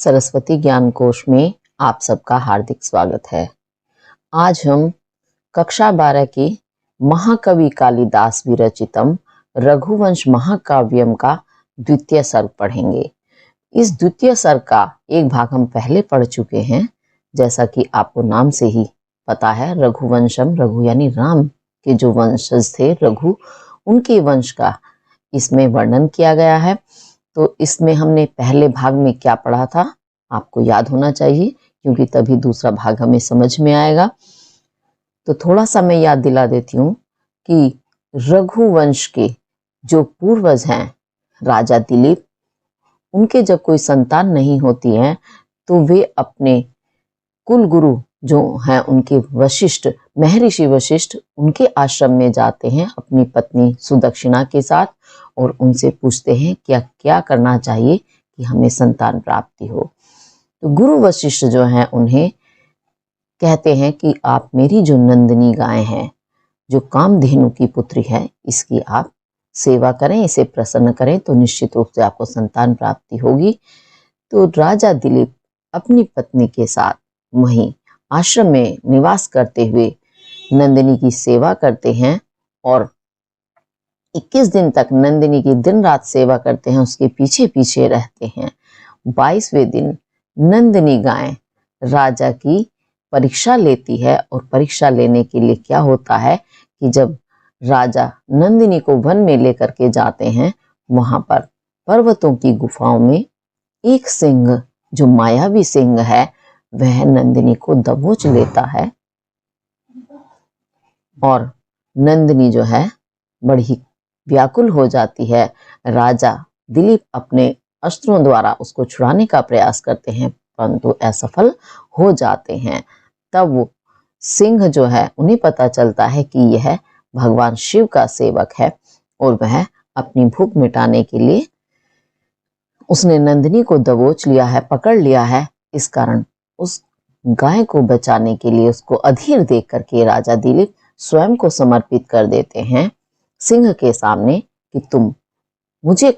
सरस्वती ज्ञान कोश में आप सबका हार्दिक स्वागत है। आज हम कक्षा 12 के महाकवि कालिदास विरचितम रघुवंश महाकाव्यम का द्वितीय सर्ग पढ़ेंगे। इस द्वितीय सर्ग का एक भाग हम पहले पढ़ चुके हैं, जैसा कि आपको नाम से ही पता है। रघुवंशम, रघु यानी राम के जो वंशज थे रघु, उनके वंश का इसमें वर्णन किया गया है। तो इसमें हमने पहले भाग में क्या पढ़ा था आपको याद होना चाहिए, क्योंकि तभी दूसरा भाग हमें समझ में आएगा। तो थोड़ा सा मैं याद दिला देती हूँ कि रघुवंश के जो पूर्वज हैं राजा दिलीप, उनके जब कोई संतान नहीं होती है तो वे अपने कुल गुरु जो हैं उनके वशिष्ठ, महर्षि वशिष्ठ, उनके आश्रम में जाते हैं अपनी पत्नी सुदक्षिणा के साथ और उनसे पूछते हैं क्या क्या करना चाहिए कि हमें संतान प्राप्ति हो। तो गुरु वशिष्ठ जो हैं उन्हें कहते हैं कि आप मेरी जो नंदिनी गाय है, जो कामधेनु की पुत्री है, इसकी आप सेवा करें, इसे प्रसन्न करें तो निश्चित रूप से आपको संतान प्राप्ति होगी। तो राजा दिलीप अपनी पत्नी के साथ वहीं आश्रम में निवास करते हुए नंदिनी की सेवा करते हैं और 21 दिन तक नंदिनी की दिन रात सेवा करते हैं, उसके पीछे पीछे रहते हैं। 22वें दिन नंदिनी गाय राजा की परीक्षा लेती है और परीक्षा लेने के लिए क्या होता है कि जब राजा नंदिनी को वन में लेकर के जाते हैं, वहां पर पर्वतों की गुफाओं में एक सिंह, जो मायावी सिंह है, वह नंदिनी को दबोच लेता है और नंदिनी जो है बड़ी व्याकुल हो जाती है। राजा दिलीप अपने अस्त्रों द्वारा उसको छुड़ाने का प्रयास करते हैं, परंतु असफल हो जाते हैं। तब वो सिंह जो है, उन्हें पता चलता है कि यह भगवान शिव का सेवक है और वह अपनी भूख मिटाने के लिए उसने नंदिनी को दबोच लिया है, पकड़ लिया है। इस कारण उस गाय को बचाने के लिए उसको अधीर देख करके राजा दिलीप स्वयं को समर्पित कर देते हैं सिंह के सामने कि तुम मुझे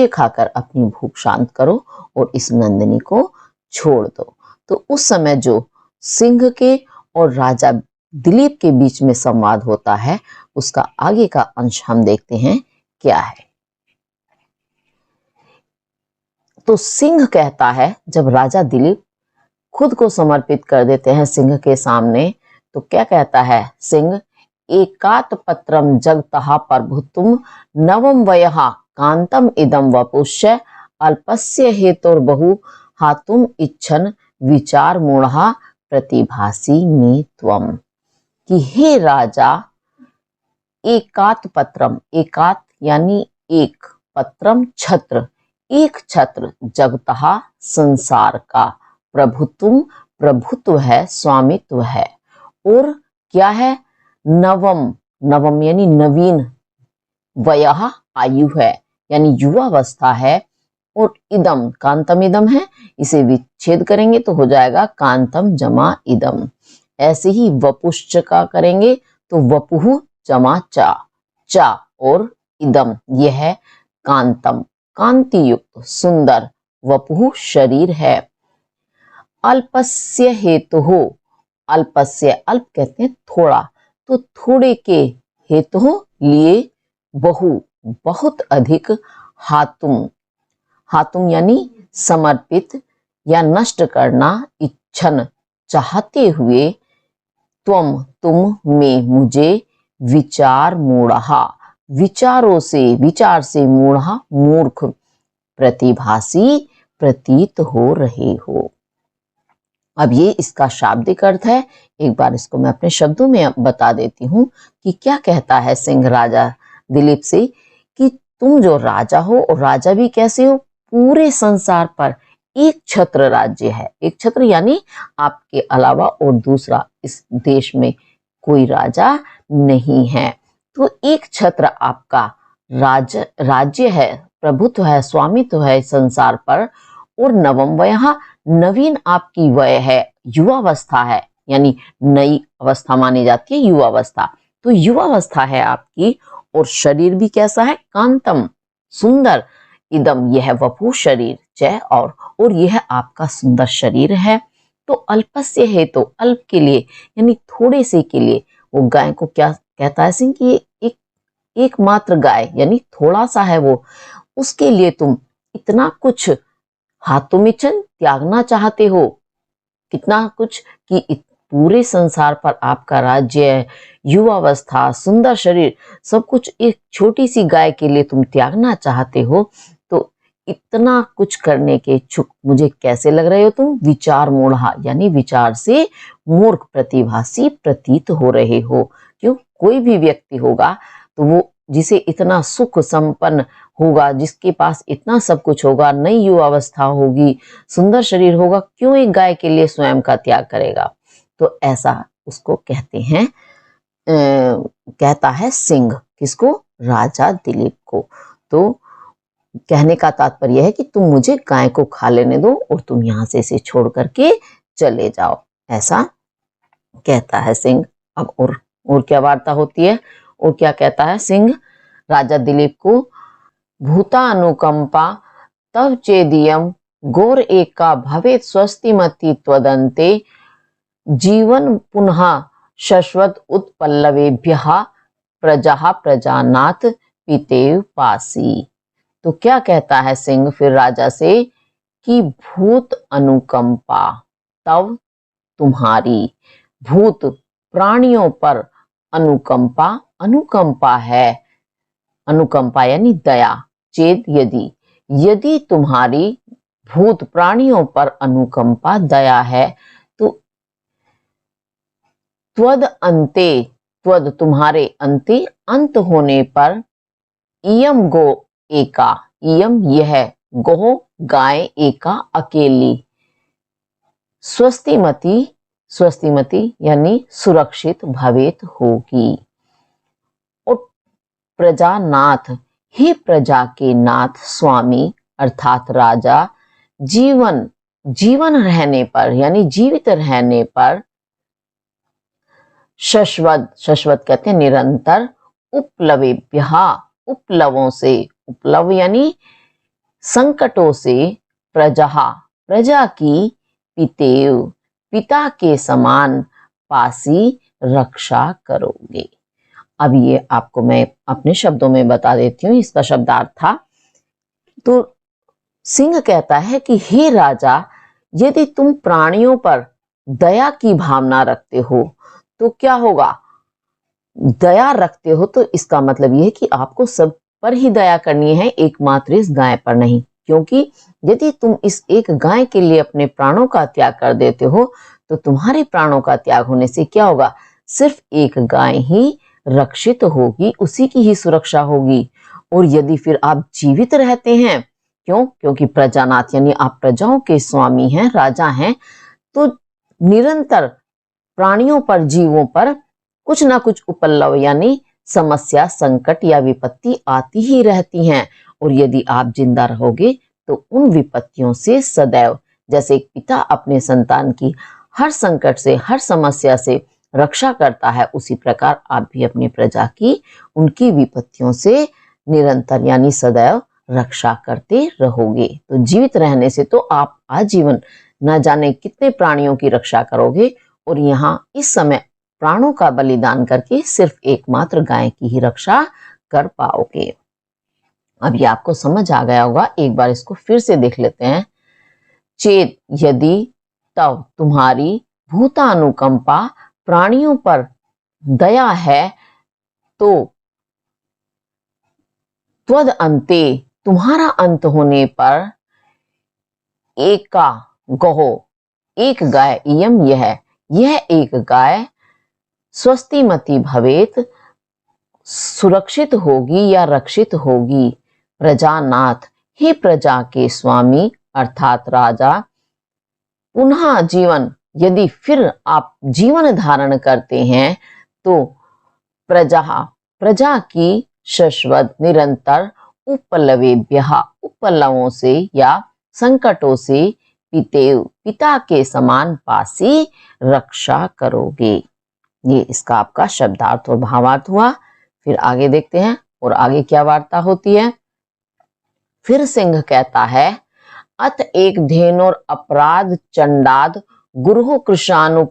खाकर अपनी भूख शांत करो और इस नंदिनी को छोड़ दो। तो उस समय जो सिंह के और राजा दिलीप के बीच में संवाद होता है, उसका आगे का अंश हम देखते हैं क्या है। तो सिंह कहता है, जब राजा दिलीप खुद को समर्पित कर देते हैं सिंह के सामने, तो क्या कहता है सिंह? एकात पत्रम जगतः प्रभुत्वम नवम वयः कांतम इदम वपुष्य अल्पस्य हेतुर्बहु हातुम इच्छन विचार मूढ़ा प्रतिभासी में त्वम। कि हे राजा, एकात पत्रम, एकात यानी एक, पत्रम छत्र, एक छत्र, जगतः संसार का, प्रभुत्व है, स्वामित्व है, और क्या है? नवम, नवम यानी नवीन, वयः आयु है यानी युवावस्था है, और इदम, कांतम इदम है, इसे विच्छेद करेंगे तो हो जाएगा कांतम जमा इदम। ऐसे ही वपुश्च का करेंगे तो वपुः जमा चा, चा और इदम, यह है कांतम, कांति युक्त, सुंदर। वपुः शरीर है। अल्पस्य हेतुः, अल्पस्य, अल्प कहते हैं थोड़ा, तो थोड़े के हेतु लिए, बहु बहुत अधिक, हातुम, हातुम यानी समर्पित या नष्ट करना, इच्छन चाहते हुए, त्वम तुम में मुझे, विचार मूढ़ा विचारों से, विचार से, मूढ़ा मूर्ख, प्रतिभासी प्रतीत हो रहे हो। अब ये इसका शाब्दिक अर्थ है। एक बार इसको मैं अपने शब्दों में बता देती हूँ कि क्या कहता है सिंह राजा दिलीप से कि तुम जो राजा हो, और राजा भी कैसे हो? पूरे संसार पर एक छत्र राज्य है। एक छत्र यानी आपके अलावा और दूसरा इस देश में कोई राजा नहीं है। तो एक छत्र आपका राज्य है, प्रभुत्व है, स्वामित्व है संसार पर, और नवम वयः, नवीन आपकी वय है, युवावस्था है, यानी नई अवस्था मानी जाती है युवावस्था। तो युवावस्था है आपकी, और शरीर भी कैसा है? कांतम, सुंदर, इदम यह वपु शरीर च और यह आपका सुंदर शरीर है। तो अल्पस्य है तो अल्प के लिए यानी थोड़े से के लिए वो गाय को क्या कहता है सिंह कि एक एकमात्र गाय यानी थोड़ा सा है वो, उसके लिए तुम इतना कुछ हाथोमिचन त्यागना चाहते हो। कितना कुछ कि पूरे संसार पर आपका राज्य, युवावस्था, सुंदर शरीर सब कुछ एक छोटी सी गाय के लिए तुम त्यागना चाहते हो। तो इतना कुछ करने के इच्छुक मुझे कैसे लग रहे हो तुम? विचार मूढ़ा यानी विचार से मूर्ख प्रतिभासी प्रतीत हो रहे हो। क्यों? कोई भी व्यक्ति होगा तो वो जिसे इतना सुख संपन्न होगा, जिसके पास इतना सब कुछ होगा, नई युवावस्था होगी, सुंदर शरीर होगा, क्यों एक गाय के लिए स्वयं का त्याग करेगा? तो ऐसा उसको कहते हैं, कहता है सिंह। किसको? राजा दिलीप को। तो कहने का तात्पर्य है कि तुम मुझे गाय को खा लेने दो और तुम यहां से इसे छोड़ करके चले जाओ, ऐसा कहता है सिंह। अब और क्या वार्ता होती है और क्या कहता है सिंह राजा दिलीप को? भूता अनुकंपा तव चेदियम गोर एका भवेत स्वस्तिमति त्वदन्ते जीवन पुनः शश्वत उत्पल्लवेभ्यः प्रजा प्रजानाथ पितेव पासी। तो क्या कहता है सिंह फिर राजा से कि भूत अनुकंपा तव तुम्हारी, भूत प्राणियों पर अनुकंपा, अनुकंपा है, अनुकंपा यानी दया, चेत यदि तुम्हारी भूत प्राणियों पर अनुकंपा दया है तो त्वद अंते, त्वद तुम्हारे अंते, अंत होने पर इयम गो एका, इयम यह, गो गाय, एका अकेली, स्वस्तिमति, स्वस्तिमति यानी सुरक्षित भवेत होगी। और प्रजानाथ, हे प्रजा के नाथ, स्वामी अर्थात राजा, जीवन रहने पर यानी जीवित रहने पर, शश्वत कहते हैं निरंतर, उपलवेभ्यः, उपलवों से, उपलव यानी संकटों से, प्रजा की, पितेव पिता के समान, पासी रक्षा करोगे। अब ये आपको मैं अपने शब्दों में बता देती हूँ इसका शब्दार्थ था। तो सिंह कहता है कि हे राजा, यदि तुम प्राणियों पर दया की भावना रखते हो तो क्या होगा? दया रखते हो तो इसका मतलब यह है कि आपको सब पर ही दया करनी है, एकमात्र इस गाय पर नहीं। क्योंकि यदि तुम इस एक गाय के लिए अपने प्राणों का त्याग कर देते हो तो तुम्हारे प्राणों का त्याग होने से क्या होगा? सिर्फ एक गाय ही रक्षित होगी, उसी की ही सुरक्षा होगी। और यदि फिर आप जीवित रहते हैं, क्यों? क्योंकि प्रजानाथ यानी आप प्रजाओं के स्वामी हैं, राजा हैं, तो निरंतर प्राणियों पर, जीवों पर कुछ ना कुछ उपल्लव यानी समस्या, संकट या विपत्ति आती ही रहती हैं। और यदि आप जिंदा रहोगे तो उन विपत्तियों से सदैव, जैसे एक पिता अपने संतान की हर संकट से, हर समस्या से रक्षा करता है, उसी प्रकार आप भी अपनी प्रजा की उनकी विपत्तियों से निरंतर यानी सदैव रक्षा करते रहोगे। तो जीवित रहने से तो आप आजीवन न जाने कितने प्राणियों की रक्षा करोगे, और यहाँ इस समय प्राणों का बलिदान करके सिर्फ एकमात्र गाय की ही रक्षा कर पाओगे। अब ये आपको समझ आ गया होगा, एक बार इसको फिर से देख लेते हैं। चेत यदि तब तुम्हारी भूतानुकंपा, प्राणियों पर दया है तो त्वद अंते, तुम्हारा अंत होने पर, एका गहो, एक गाय, इयम यह एक गाय, स्वस्तिमति भवेत, सुरक्षित होगी या रक्षित होगी, प्रजानाथ, हे प्रजा के स्वामी अर्थात राजा, पुनः जीवन, यदि फिर आप जीवन धारण करते हैं तो प्रजा की, शश्वत निरंतर, उपलवेभ्यः, उपलवों से या संकटों से, पितेव पिता के समान, पासी रक्षा करोगे। ये इसका आपका शब्दार्थ और भावार्थ हुआ। फिर आगे देखते हैं और आगे क्या वार्ता होती है। फिर सिंह कहता है, अत एक धेनोर अपराध चंडाद गुरु कृशानु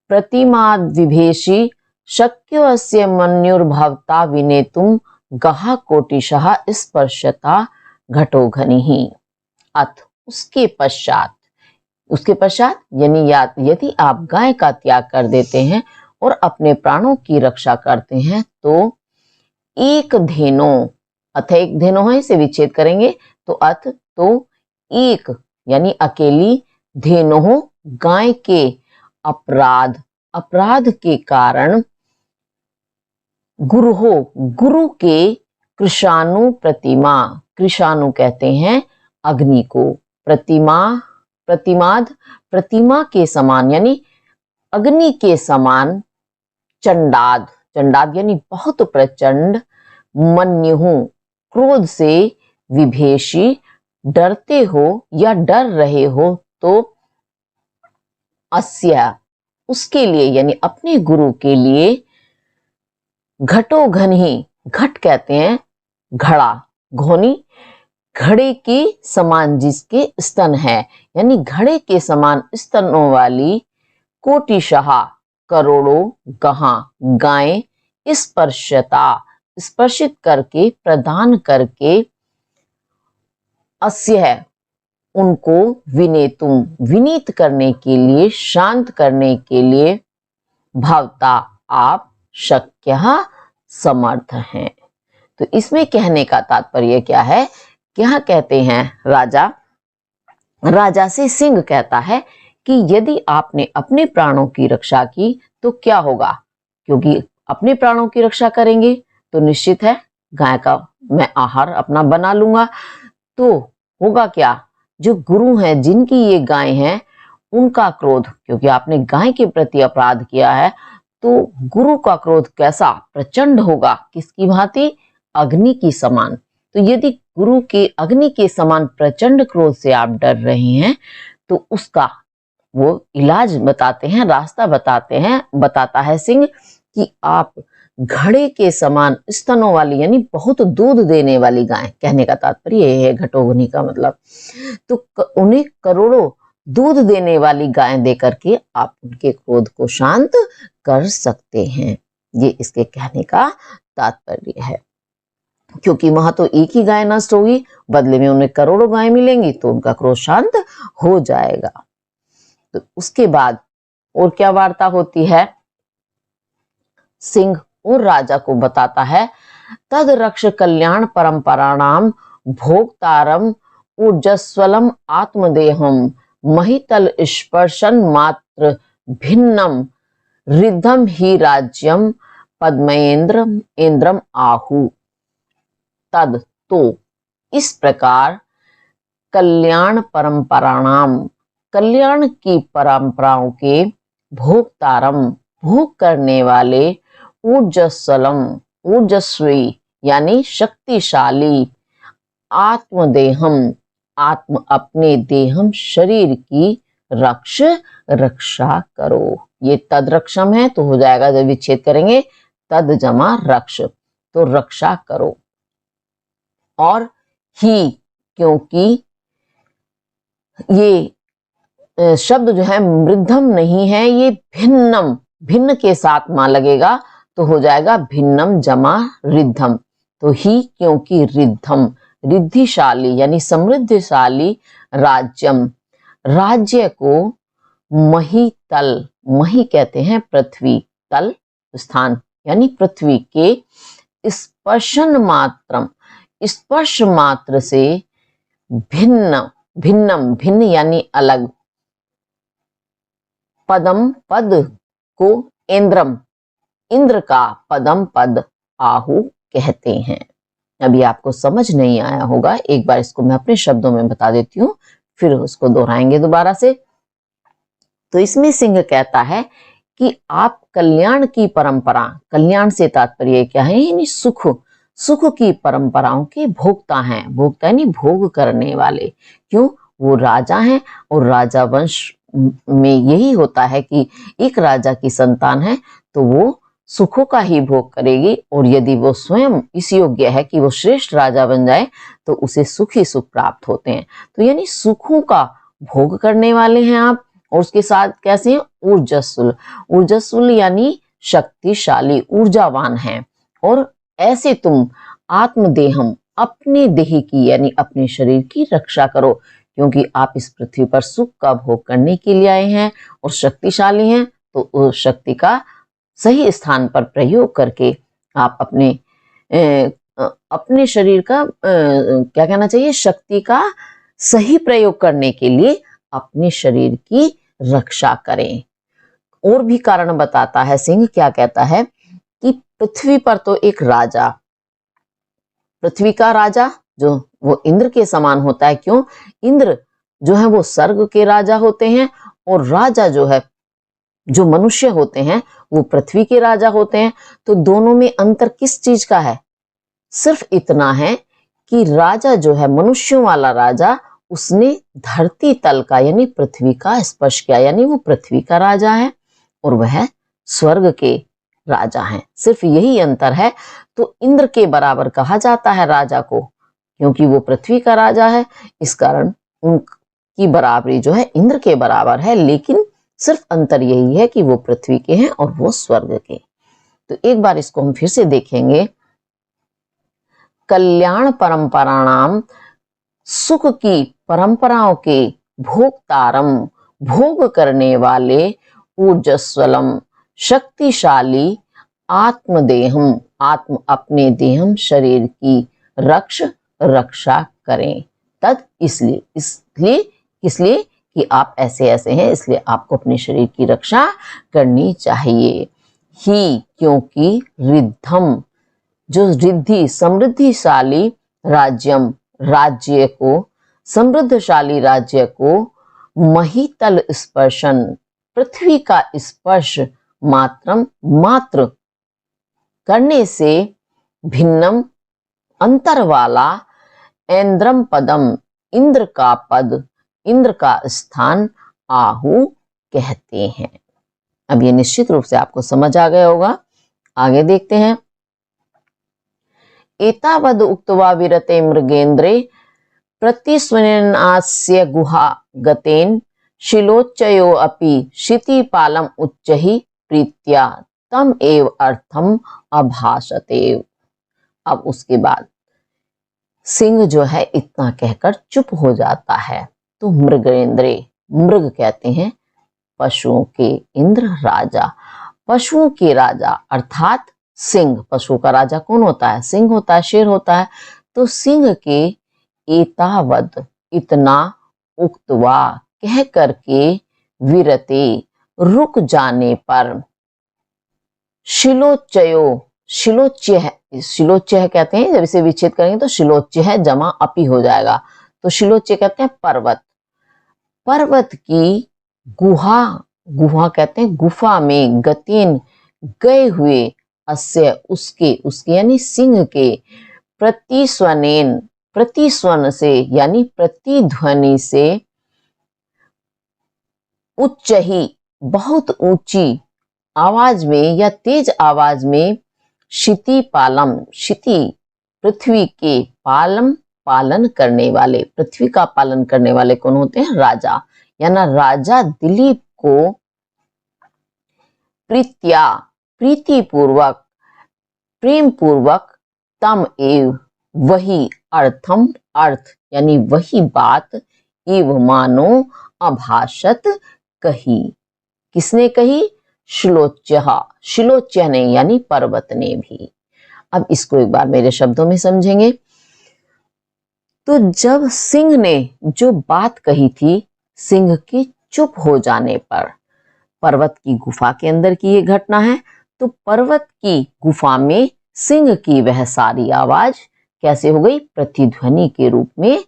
प्रतिमाद विभेषी शक्यो अस्य मन्युर्भवता विनेतुम गहा कोटिशः स्पर्शता घटोघनिहि। अथ उसके पश्चात यानी यदि आप गाय का त्याग कर देते हैं और अपने प्राणों की रक्षा करते हैं तो एक धेनो, अथ एक धेनो है, इसे विच्छेद करेंगे तो अथ तो एक यानी अकेली, धेनो गाय के अपराध के कारण गुरु के कृशानु कृशानु कहते हैं अग्नि को, प्रतिमा के समान यानी अग्नि के समान, चंडाद यानी बहुत प्रचंड, मन्युहु क्रोध से, विभेषी डरते हो या डर रहे हो, तो अस्य उसके लिए यानी अपने गुरु के लिए, घटोघनि, घट कहते हैं घड़ा, घोनी घड़े के समान जिसके स्तन है, यानी घड़े के समान स्तनों वाली, कोटिशः करोड़ों, गहा गायें, स्पर्शित करके, प्रदान करके, अस्य उनको, विनीत करने के लिए, शांत करने के लिए, भवता आप, शक्य समर्थ हैं। तो इसमें कहने का तात्पर्य क्या है? क्या कहते हैं राजा से सिंह कहता है कि यदि आपने अपने प्राणों की रक्षा की तो क्या होगा, क्योंकि अपने प्राणों की रक्षा करेंगे तो निश्चित है गाय का मैं आहार अपना बना लूंगा, तो होगा क्या, जो गुरु हैं जिनकी ये गाय हैं उनका क्रोध, क्योंकि आपने गाय के प्रति अपराध किया है तो गुरु का क्रोध कैसा प्रचंड होगा, किसकी भांति, अग्नि की समान। तो यदि गुरु के अग्नि के समान प्रचंड क्रोध से आप डर रहे हैं तो उसका वो इलाज बताते हैं, रास्ता बताता है सिंह कि आप घड़े के समान स्तनों वाली यानी बहुत दूध देने वाली गाय, कहने का तात्पर्य यह है घटोघनी का मतलब, तो उन्हें करोड़ों दूध देने वाली गाय देकर के आप उनके क्रोध को शांत कर सकते हैं। ये इसके कहने का तात्पर्य है, क्योंकि वहां तो एक ही गाय नष्ट होगी, बदले में उन्हें करोड़ों गाय मिलेंगी तो उनका क्रोध शांत हो जाएगा। तो उसके बाद और क्या वार्ता होती है, सिंह और राजा को बताता है, तद रक्ष कल्याण परंपराणाम भोक्तारम ऊर्जस्वलम आत्मदेहम महितल स्पर्शन मात्र भिन्नम रिद्धम ही राज्यम पद्मेन्द्रम आहु। तद तो इस प्रकार कल्याण परंपराणाम कल्याण की परंपराओं के भोक्तारम भोग करने वाले ऊर्जस्वी यानी शक्तिशाली आत्मदेहम आत्म अपने देहम शरीर की रक्षा करो। ये तद रक्षम है तो हो जाएगा, जब विच्छेद करेंगे तद जमा रक्ष, तो रक्षा करो। और ही क्योंकि ये शब्द जो है मृद्धम नहीं है, ये भिन्नम, भिन्न के साथ मां लगेगा तो हो जाएगा भिन्नम जमा रिद्धम। तो ही क्योंकि रिद्धम रिद्धिशाली यानी समृद्धशाली राज्यम राज्य को महितल मही कहते हैं पृथ्वी, तल स्थान यानी पृथ्वी के स्पर्श मात्र से भिन्न यानी अलग, पदम पद को इंद्र का पदम पद आहु कहते हैं। अभी आपको समझ नहीं आया होगा, एक बार इसको मैं अपने शब्दों में बता देती हूँ, फिर उसको दोहराएंगे दोबारा से। तो इसमें सिंह कहता है कि आप कल्याण की परंपरा, कल्याण से तात्पर्य क्या है, यानी सुख की परंपराओं के भोक्ता हैं, भोक्ता यानी भोग करने वाले। क्यों, वो राजा हैं और राजा वंश में यही होता है कि एक राजा की संतान है तो वो सुखों का ही भोग करेगी, और यदि वो स्वयं इस योग्य है कि वो श्रेष्ठ राजा बन जाए तो उसे सुख ही सुख प्राप्त होते हैं। तो यानी सुखों का भोग करने वाले हैं आप, और उसके साथ कैसे हैं, ऊर्जस्वल। ऊर्जस्वल यानी शक्तिशाली, ऊर्जावान हैं। और ऐसे तुम आत्मदेहम, अपने देह की यानी अपने शरीर की रक्षा करो, क्योंकि आप इस पृथ्वी पर सुख का भोग करने के लिए आए हैं और शक्तिशाली हैं। तो उस शक्ति का सही स्थान पर प्रयोग करके आप अपने शरीर का क्या कहना चाहिए, शक्ति का सही प्रयोग करने के लिए अपने शरीर की रक्षा करें। और भी कारण बताता है सिंह, क्या कहता है कि पृथ्वी पर तो एक राजा, पृथ्वी का राजा जो वो इंद्र के समान होता है। क्यों? इंद्र जो है वो स्वर्ग के राजा होते हैं, और राजा जो है, जो मनुष्य होते हैं, वो पृथ्वी के राजा होते हैं। तो दोनों में अंतर किस चीज का है? सिर्फ इतना है कि राजा जो है, मनुष्यों वाला राजा, उसने धरती तल का यानी पृथ्वी का स्पर्श किया, यानी वो पृथ्वी का राजा है, और वह स्वर्ग के राजा हैं। सिर्फ यही अंतर है। तो इंद्र के बराबर कहा जाता है राजा को, क्योंकि वो पृथ्वी का राजा है, इस कारण उनकी बराबरी जो है इंद्र के बराबर है। लेकिन सिर्फ अंतर यही है कि वो पृथ्वी के हैं और वो स्वर्ग के। तो एक बार इसको हम फिर से देखेंगे। कल्याण परंपराणाम, सुख की परंपराओं के भोक्तारम, भोग करने वाले, ऊर्जस्वलम, शक्तिशाली, आत्मदेहम, आत्म अपने देहम शरीर की रक्षा करें। तद इसलिए इसलिए कि आप ऐसे ऐसे हैं, इसलिए आपको अपने शरीर की रक्षा करनी चाहिए ही, क्योंकि रिद्धम, जो रिद्धि समृद्धिशाली राज्यम, राज्य को, समृद्धशाली राज्य को, महीतल स्पर्शन, पृथ्वी का स्पर्श, मात्र करने से, भिन्नम, अंतर वाला, ऐन्द्रम पदम, इंद्र का पद, इंद्र का स्थान, आहु कहते हैं। अब ये निश्चित रूप से आपको समझ आ गया होगा। आगे देखते हैं। एतावद उक्त्वा विरते मृगेन्द्रे प्रतिस्वनेनास्य गुहा गतेन शिलोच्चयो अपि क्षितिपालम उच्चहि प्रीत्या तम एव अर्थम अभाषते। अब उसके बाद सिंह जो है इतना कहकर चुप हो जाता है। तो मृगेन्द्रे, मृग कहते हैं पशुओं के इंद्र, राजा, पशुओं के राजा अर्थात सिंह। पशु का राजा कौन होता है? सिंह होता है, शेर होता है। तो सिंह के एतावद, इतना, उक्तवा, कह करके, विरते, रुक जाने पर, शिलोच्चयो, शिलोच्चय कहते हैं, जब इसे विच्छेद करेंगे तो शिलोच्चय जमा अपी हो जाएगा। तो शिलोच्चय कहते हैं पर्वत, पर्वत की गुहा, गुहा कहते हैं गुफा में, गतीन गए हुए, अस्य उसके यानी सिंह के, प्रतिस्वनेन, प्रतिस्वन से यानी प्रतिध्वनि से, उच्च ही, बहुत ऊंची आवाज में या तेज आवाज में, क्षिति पालम, क्षिति पृथ्वी के, पालम पालन करने वाले, पृथ्वी का पालन करने वाले कौन होते हैं? राजा, यानी राजा दिलीप को प्रीत्या, प्रीति पूर्वक, प्रेम पूर्वक, तम एव, वही, अर्थम, अर्थ यानी वही बात, एव मानो, अभाषत, कही। किसने कही? शिलोच्य ने यानी पर्वत ने भी। अब इसको एक बार मेरे शब्दों में समझेंगे। तो जब सिंह ने जो बात कही थी, सिंह के चुप हो जाने पर, पर्वत की गुफा के अंदर की ये घटना है। तो पर्वत की गुफा में सिंह की वह सारी आवाज कैसे हो गई? प्रतिध्वनि के रूप में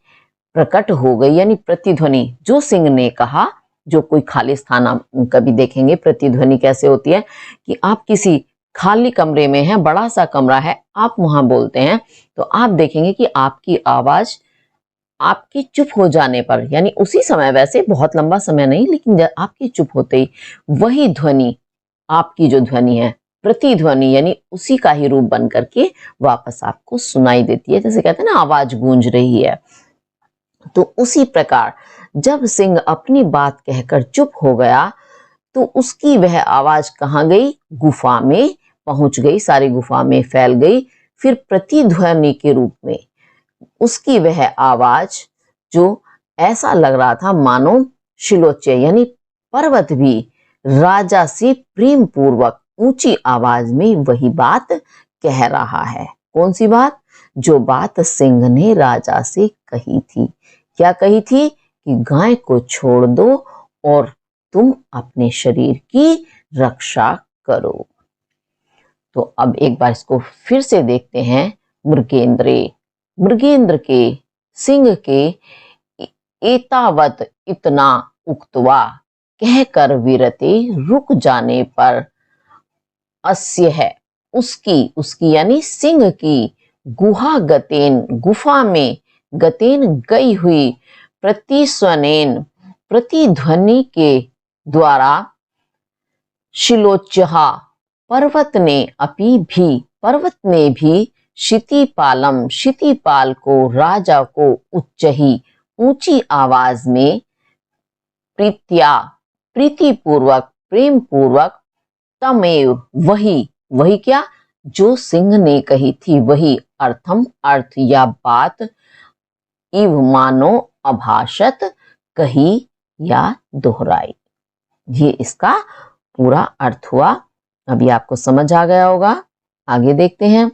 प्रकट हो गई। यानी प्रतिध्वनि जो सिंह ने कहा, जो कोई खाली स्थान आप कभी देखेंगे प्रतिध्वनि कैसे होती है कि आप किसी खाली कमरे में हैं, बड़ा सा कमरा है, आप वहां बोलते हैं, तो आप देखेंगे कि आपकी आवाज आपकी चुप हो जाने पर, यानी उसी समय, वैसे बहुत लंबा समय नहीं, लेकिन आपकी चुप होते ही वही ध्वनि, आपकी जो ध्वनि है प्रतिध्वनि यानी उसी का ही रूप बन करके वापस आपको सुनाई देती है, जैसे कहते हैं ना आवाज गूंज रही है। तो उसी प्रकार जब सिंह अपनी बात कहकर चुप हो गया तो उसकी वह आवाज कहाँ गई? गुफा में पहुंच गई, सारी गुफा में फैल गई। फिर प्रतिध्वनि के रूप में उसकी वह आवाज जो ऐसा लग रहा था मानो शिलोच्य यानी पर्वत भी राजा से प्रेम पूर्वक ऊंची आवाज में वही बात कह रहा है। कौन सी बात? जो बात सिंह ने राजा से कही थी। क्या कही थी? कि गाय को छोड़ दो और तुम अपने शरीर की रक्षा करो। तो अब एक बार इसको फिर से देखते हैं। मृगेंद्र के सिंह के एतावत इतना उक्तवा कहकर विरते रुक जाने पर अस्य है उसकी यानी सिंह की गुहा गतेन गुफा में गतेन गई हुई प्रतिस्वनेन प्रतिध्वनि के द्वारा शिलोच्यहा पर्वत ने भी क्षितिपाल को राजा को उच्चही ऊंची आवाज में प्रीतिपूर्वक प्रेम पूर्वक तमेव वही क्या? जो सिंह ने कही थी वही अर्थम अर्थ या बात इव मानो अभाषत कही या दोहराई। ये इसका पूरा अर्थ हुआ। अभी आपको समझ आ गया होगा। आगे देखते हैं।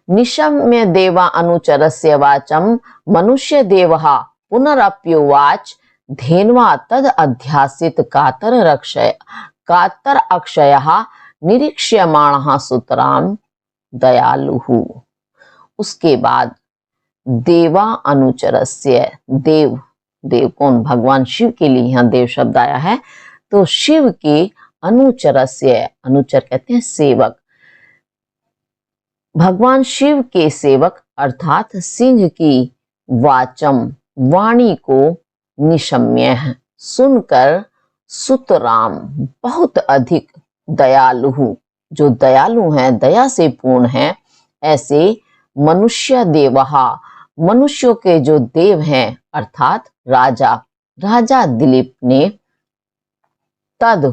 निशम्य देवा अनुचरस्य वाचम मनुष्य देवहा पुनरप्युवाच धेन्वा तद अध्यासित कातर अक्षयः निरीक्ष्यमाणः सुतराम दयालुः। उसके बाद देवा अनुचरस्य देव कौन? भगवान शिव के लिए यहाँ देव शब्द आया है। तो शिव के अनुचरस्य, अनुचर कहते हैं सेवक, भगवान शिव के सेवक अर्थात सिंह की वाचम वाणी को निशम्य सुनकर सुतराम बहुत अधिक दयालु, जो दयालु हैं दया से पूर्ण हैं, ऐसे मनुष्य देवहा मनुष्यों के जो देव हैं अर्थात राजा दिलीप ने तद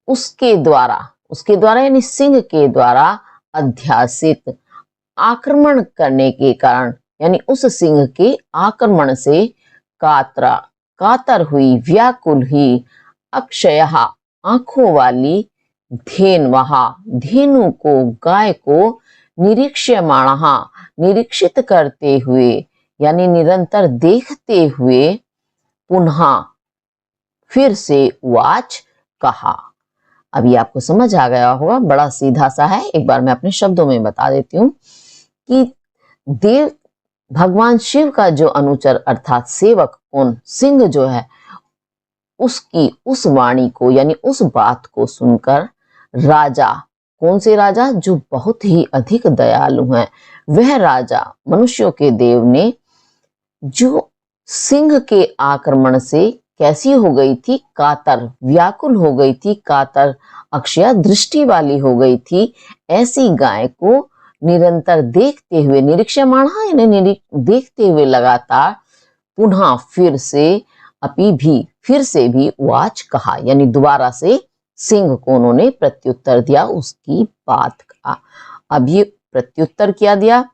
उसके द्वारा यानी सिंह के द्वारा अध्यासित आक्रमण करने के कारण यानी उस सिंह के आक्रमण से कातर हुई व्याकुल ही अक्षयहा आंखों वाली धेनु को गाय को निरीक्ष्यमाणः निरीक्षित करते हुए यानी निरंतर देखते हुए पुनः फिर से वाच कहा। अभी आपको समझ आ गया होगा, बड़ा सीधा सा है। एक बार मैं अपने शब्दों में बता देती हूँ कि देव भगवान शिव का जो अनुचर अर्थात सेवक कौन? सिंह जो है, उसकी उस वाणी को यानी उस बात को सुनकर राजा, कौन से राजा? जो बहुत ही अधिक दयालु हैं, वह राजा मनुष्यों के देव ने जो सिंह के आक्रमण से कैसी हो गई थी? कातर, व्याकुल हो गई थी, कातर अक्षया दृष्टि वाली हो गई थी, ऐसी गाय को निरंतर देखते हुए निरीक्षमाणः यानी देखते हुए लगातार पुनः फिर से भी वाच कहा यानी दोबारा से सिंह को उन्होंने प्रत्युत्तर दिया उसकी बात का। अब ये प्रत्युत्तर क्या दिया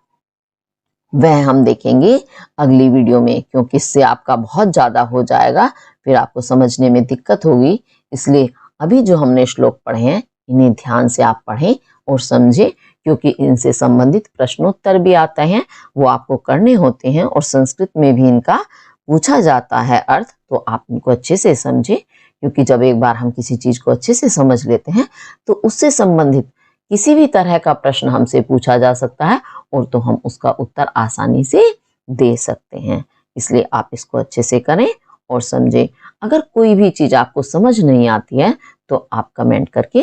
वह हम देखेंगे अगली वीडियो में, क्योंकि इससे आपका बहुत ज्यादा हो जाएगा, फिर आपको समझने में दिक्कत होगी। इसलिए अभी जो हमने श्लोक पढ़े हैं इन्हें ध्यान से आप पढ़ें और समझें, क्योंकि इनसे संबंधित प्रश्नोत्तर भी आते हैं, वो आपको करने होते हैं और संस्कृत में भी इनका पूछा जाता है अर्थ, तो आप इनको अच्छे से समझें। क्योंकि जब एक बार हम किसी चीज को अच्छे से समझ लेते हैं तो उससे संबंधित किसी भी तरह का प्रश्न हमसे पूछा जा सकता है और तो हम उसका उत्तर आसानी से दे सकते हैं। इसलिए आप इसको अच्छे से करें और समझें। अगर कोई भी चीज आपको समझ नहीं आती है तो आप कमेंट करके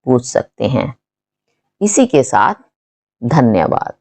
पूछ सकते हैं। इसी के साथ धन्यवाद।